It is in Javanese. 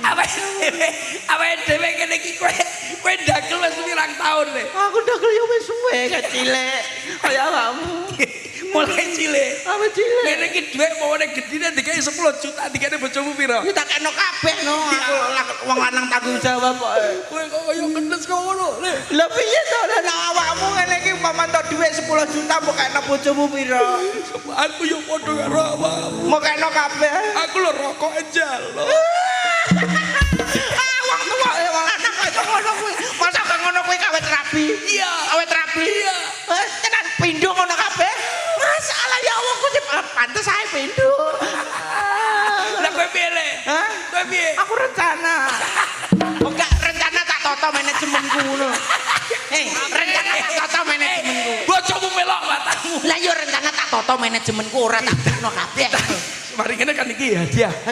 Apa dhewe kene iki kowe ndagel wis pirang taun le. Aku ndagel ya wis suwe kecilek. Kaya awakmu. Mulai cilik. Apa cilik? Kene iki dhuwit mawane gedine dikai 10 juta dikene bojomu pira? Iki tak kena kabeh no. Aku wong lanang tanggung jawab kok. Kowe kok kaya kendes kok ngono. Lha piye to nek awakmu ngene iki umpama entuk dhuwit 10 juta mbok kena bojomu pira? Aku yo padha karo awakmu. Mbok kena kabeh. Aku lho rokok njalo. Wong tuwa wong lanang kok ngono kuwi. Masa kok ngono kuwi kawet rabi? Iya, Kawet rabi. Iya. Tenan pindho ngono kabeh. Masalah ya Allah ku pantes ae pindho. Lah kowe piye le? Hah? Kowe piye? Aku rencana. Enggak rencana tak toto manajemenku ngono. Rencana tak toto manajemenku. Bojomu melok matamu. Lah yo rencana tak toto manajemenku ora tak terno kabeh. Mari kene kan iki hadiah.